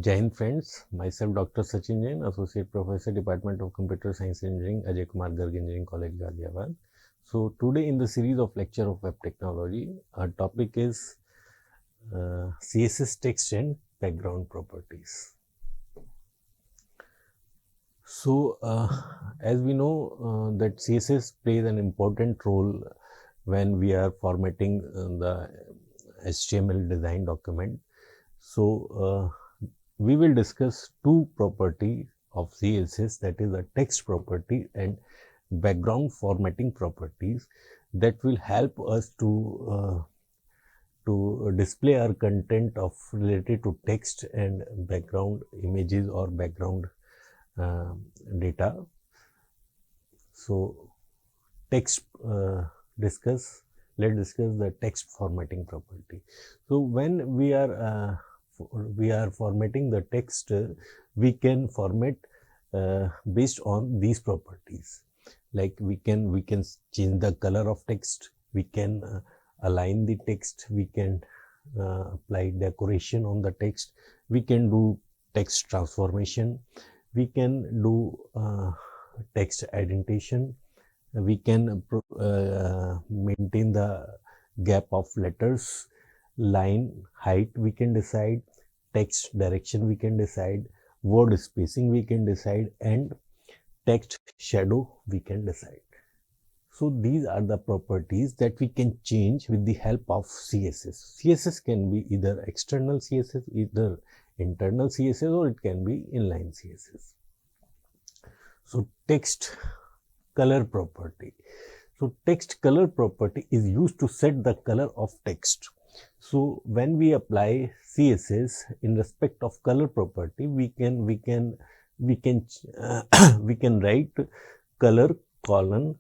Jain friends, myself Dr. Sachin Jain, Associate Professor, Department of Computer Science Engineering, Akgec Engineering College, Ghaziabad. So today in the series of lecture of web technology, our topic is CSS text and background properties. So as we know that CSS plays an important role when we are formatting the HTML design document. So we will discuss two properties of CSS, that is a text property and background formatting properties, that will help us to display our content of related to text and background images or background data. So let's discuss the text formatting property. So when we are formatting the text, we can format based on these properties. Like we can change the color of text, we can align the text, we can apply decoration on the text, we can do text transformation, we can do text indentation, we can maintain the gap of letters, line height we can decide, text direction we can decide, word spacing we can decide, and text shadow we can decide. So these are the properties that we can change with the help of CSS. CSS can be either external CSS, either internal CSS, or it can be inline CSS. So text color property. So text color property is used to set the color of text. So when we apply CSS in respect of color property, we can write color colon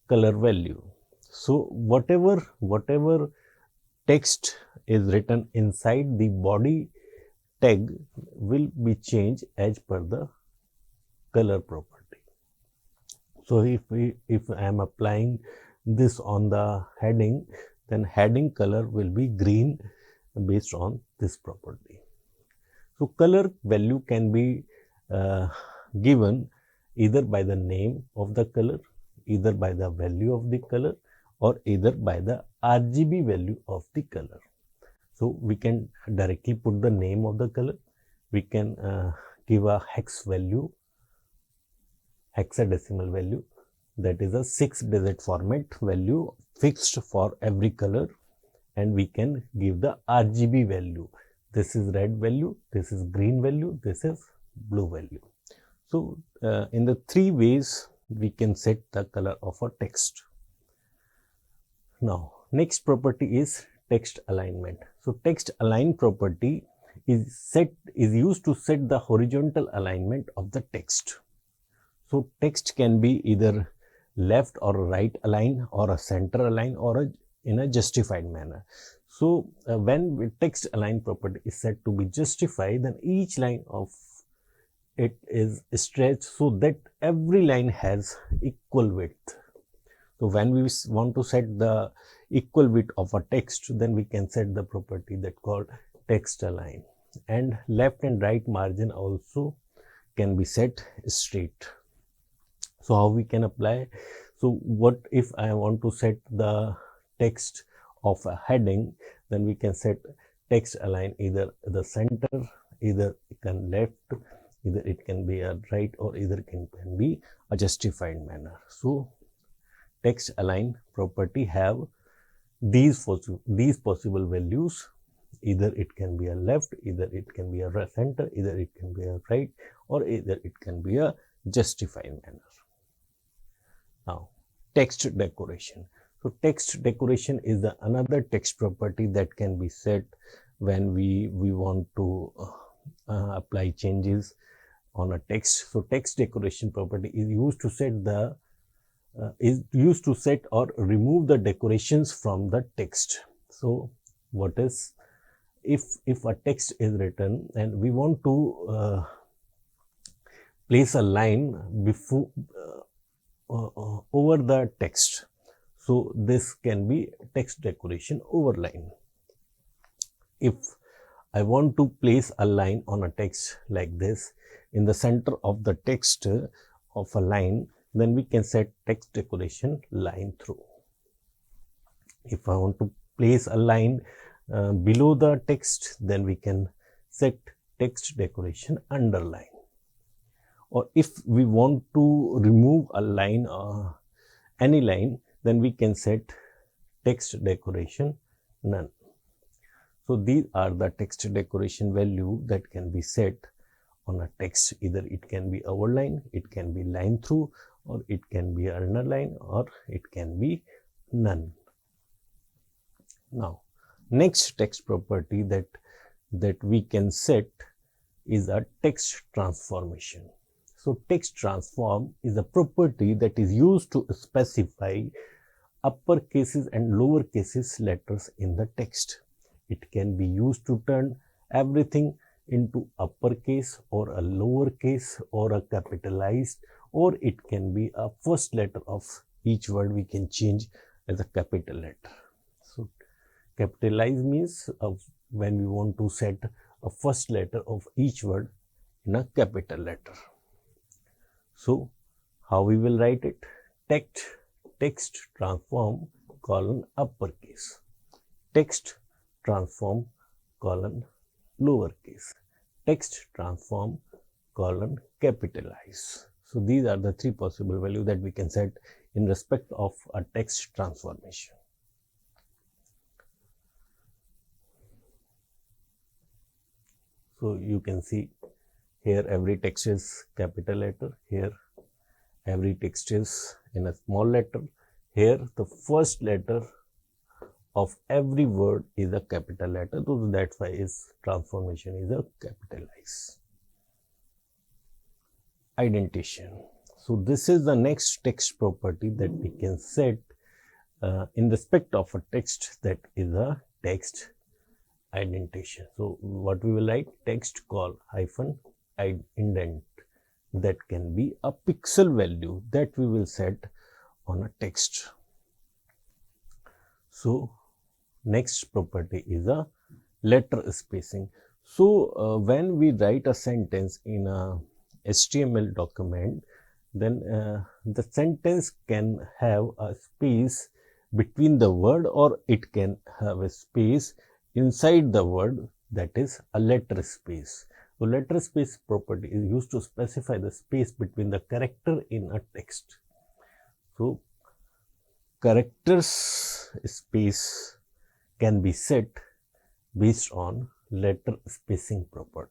color value. So whatever text is written inside the body tag will be changed as per the color property. So if I am applying this on the heading, then heading color will be green based on this property. So color value can be given either by the name of the color, either by the value of the color, or either by the RGB value of the color. So we can directly put the name of the color, we can give a hexadecimal value, that is a 6-digit format value fixed for every color, and we can give the RGB value. This is red value, this is green value, this is blue value. So in the three ways we can set the color of a text. Now next property is text alignment. So text align property is used to set the horizontal alignment of the text. So text can be either left or right align, or a center align, or in a justified manner. So when text align property is set to be justified, then each line of it is stretched so that every line has equal width. So when we want to set the equal width of a text, then we can set the property that called text align. And left and right margin also can be set straight. So how we can apply? So what if I want to set the text of a heading, then we can set text align either the center, either it can left, either it can be a right, or either it can be a justified manner. So text align property have these possible values, either it can be a left, either it can be a center, either it can be a right, or either it can be a justified manner. Now text decoration. So text decoration is another text property that can be set when we want to apply changes on a text. So text decoration property is used to set or remove the decorations from the text. So what is, if a text is written and we want to place a line before over the text, so this can be text decoration over line. If I want to place a line on a text like this in the center of the text of a line, then we can set text decoration line through. If I want to place a line below the text, then we can set text decoration underline. Or if we want to remove a line, any line, then we can set text decoration none. So these are the text decoration value that can be set on a text. Either it can be overline, it can be line through, or it can be underline, or it can be none. Now, next text property that we can set is a text transformation. So text transform is a property that is used to specify upper cases and lower cases letters in the text. It can be used to turn everything into uppercase or a lowercase or a capitalized, or it can be a first letter of each word we can change as a capital letter. So capitalize means when we want to set a first letter of each word in a capital letter. So how we will write it? Text transform colon uppercase, text transform colon lowercase, text transform colon capitalize. So these are the three possible values that we can set in respect of a text transformation. So you can see here every text is capital letter, here every text is in a small letter, here the first letter of every word is a capital letter, so that's why its transformation is a capitalize. Indentation. So this is the next text property that we can set in respect of a text, that is a text indentation. So what we will write? Text call hyphen indent. That can be a pixel value that we will set on a text. So next property is a letter spacing. So when we write a sentence in a HTML document, then the sentence can have a space between the word, or it can have a space inside the word, that is a letter space. So letter space property is used to specify the space between the character in a text. So characters space can be set based on letter spacing property.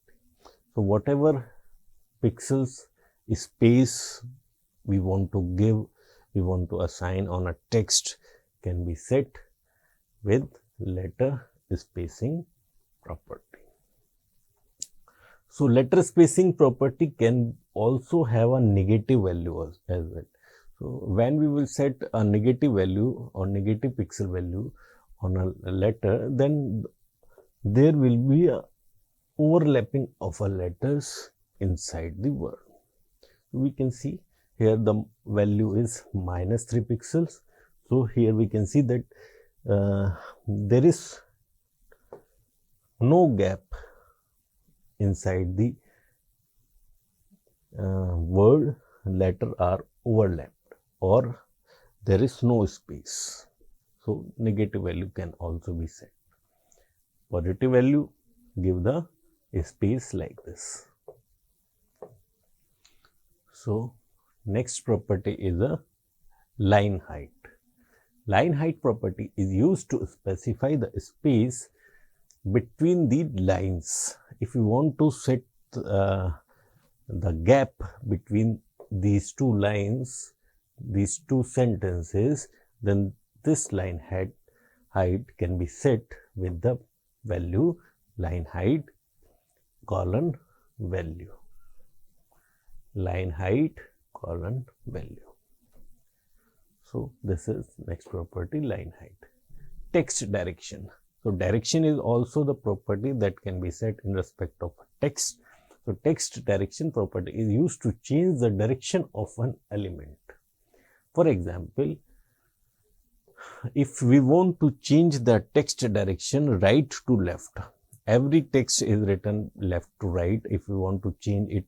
So whatever pixels space we want to give, we want to assign on a text, can be set with letter spacing property. So letter spacing property can also have a negative value as well. So when we will set a negative value or negative pixel value on a letter, then there will be a overlapping of a letters inside the word. We can see here the value is -3 pixels. So here we can see that there is no gap inside the word, letter are overlapped, or there is no space. So negative value can also be set. Positive value, give the space like this. So next property is a line height. Line height property is used to specify the space between the lines. If you want to set the gap between these two lines, these two sentences, then this line height can be set with the value line height colon value, line height colon value. So this is next property, line height. Text direction. So direction is also the property that can be set in respect of text. So text direction property is used to change the direction of an element. For example, if we want to change the text direction right to left, every text is written left to right. If we want to change it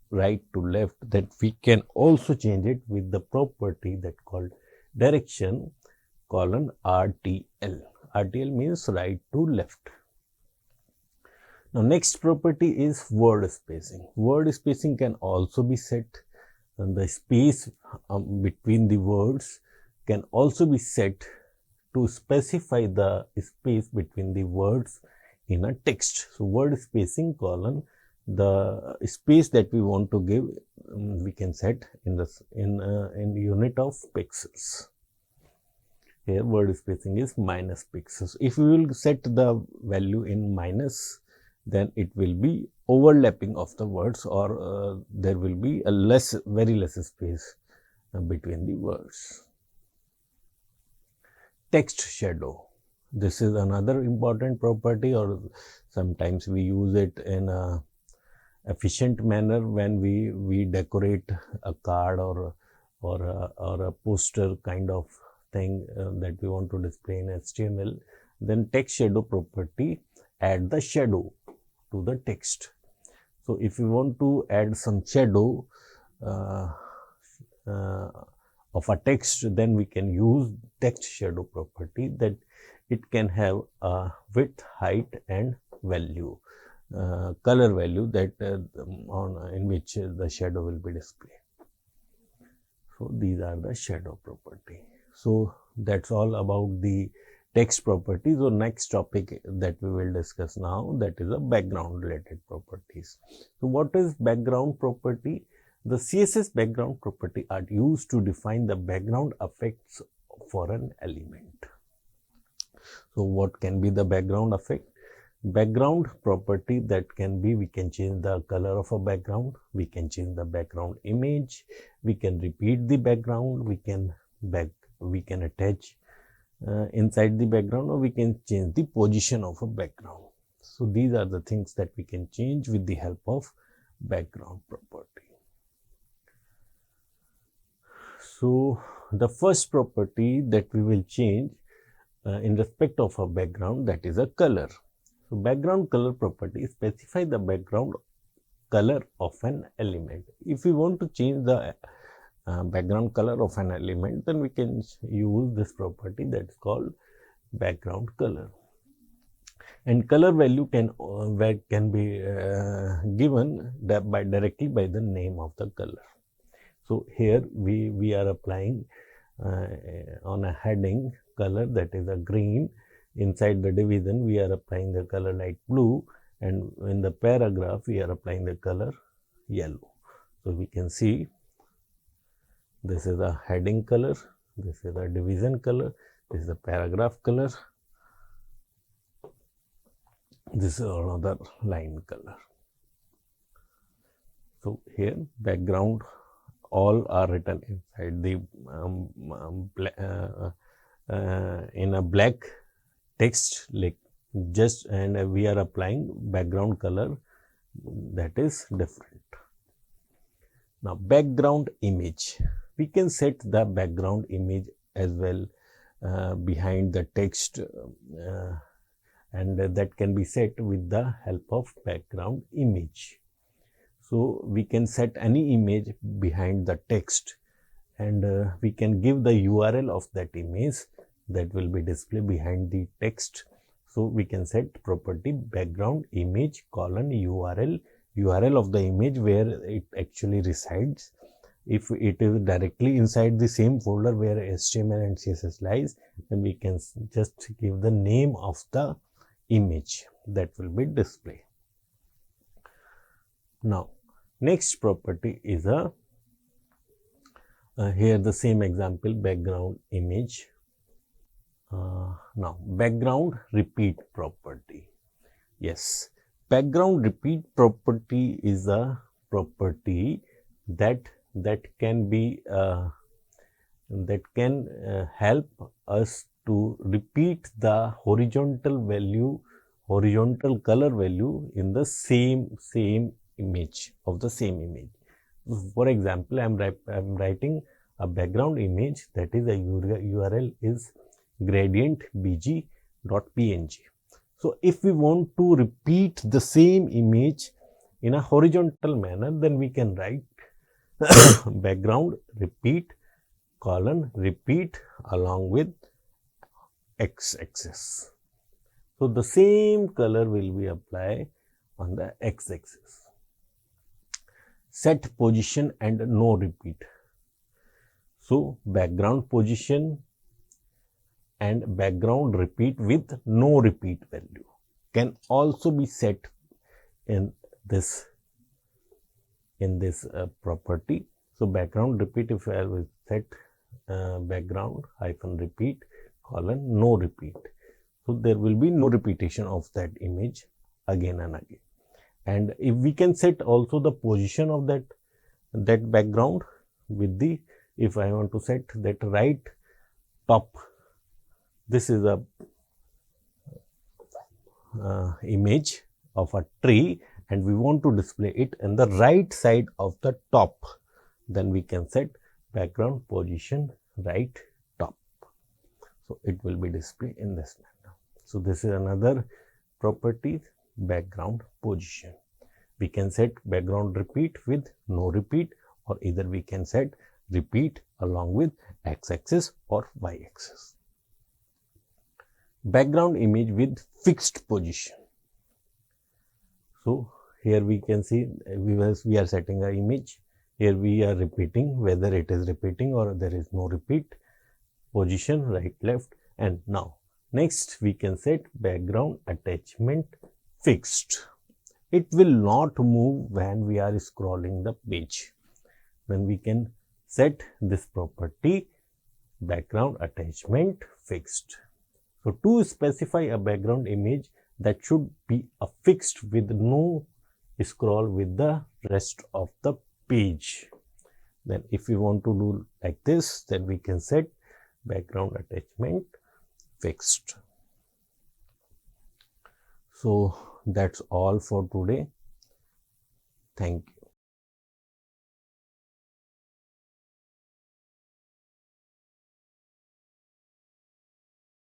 right to left, then we can also change it with the property that called direction colon RTL. RTL means right to left. Now next property is word spacing. Word spacing can also be set, and the space between the words can also be set to specify the space between the words in a text. So word spacing colon the space that we want to give, we can set in this in unit of pixels. Here word spacing is minus pixels. If we will set the value in minus, then it will be overlapping of the words, or there will be a very less space between the words. Text shadow. This is another important property, or sometimes we use it in a efficient manner when we decorate a card or a poster kind of thing that we want to display in HTML. Then text shadow property add the shadow to the text. So if you want to add some shadow of a text, then we can use text shadow property, that it can have a width, height and value, color value that in which the shadow will be displayed. So these are the shadow property. So that's all about the text properties. So next topic that we will discuss now, that is a background related properties. So what is background property? The CSS background property are used to define the background effects for an element. So what can be the background effect? Background property that can be, we can change the color of a background, we can change the background image, we can repeat the background, we can attach inside the background, or we can change the position of a background. So these are the things that we can change with the help of background property. So the first property that we will change in respect of a background, that is a color. So background color property specify the background color of an element. If we want to change the background color of an element, then we can use this property that is called background color. And color value can be given directly by the name of the color. So here we are applying on a heading color, that is a green. Inside the division we are applying the color light blue, and in the paragraph we are applying the color yellow. So we can see this is a heading color, this is a division color, this is a paragraph color, this is another line color. So here background all are written inside the in a black text, like just, and we are applying background color that is different. Now background image, we can set the background image as well behind the text, and that can be set with the help of background image. So we can set any image behind the text, and we can give the URL of that image that will be displayed behind the text. So we can set property background image colon URL of the image where it actually resides. If it is directly inside the same folder where HTML and CSS lies, then we can just give the name of the image that will be displayed. Now next property is here the same example, background image. Now background repeat property. Yes, background repeat property is a property that can be help us to repeat the horizontal color value in the same image of the same image. For example, I am writing a background image, that is a URL is gradient bg.png. So if we want to repeat the same image in a horizontal manner, then we can write background repeat colon repeat along with x-axis. So the same color will be applied on the x-axis. Set position and no repeat. So background position and background repeat with no repeat value can also be set in this property. So background repeat, if I will set background hyphen repeat colon no repeat, so there will be no repetition of that image again and again. And if we can set also the position of that background with the, if I want to set that right top, this is a image of a tree and we want to display it in the right side of the top, then we can set background position right top. So it will be displayed in this manner. So this is another property, background position. We can set background repeat with no repeat, or either we can set repeat along with x-axis or y-axis. Background image with fixed position. So here we can see we are setting an image. Here we are repeating whether it is repeating or there is no repeat position right left. And now next we can set background attachment fixed. It will not move when we are scrolling the page. Then we can set this property background attachment fixed. So to specify a background image that should be affixed with no scroll with the rest of the page, then if we want to do like this, then we can set background attachment fixed. So that's all for today. Thank you.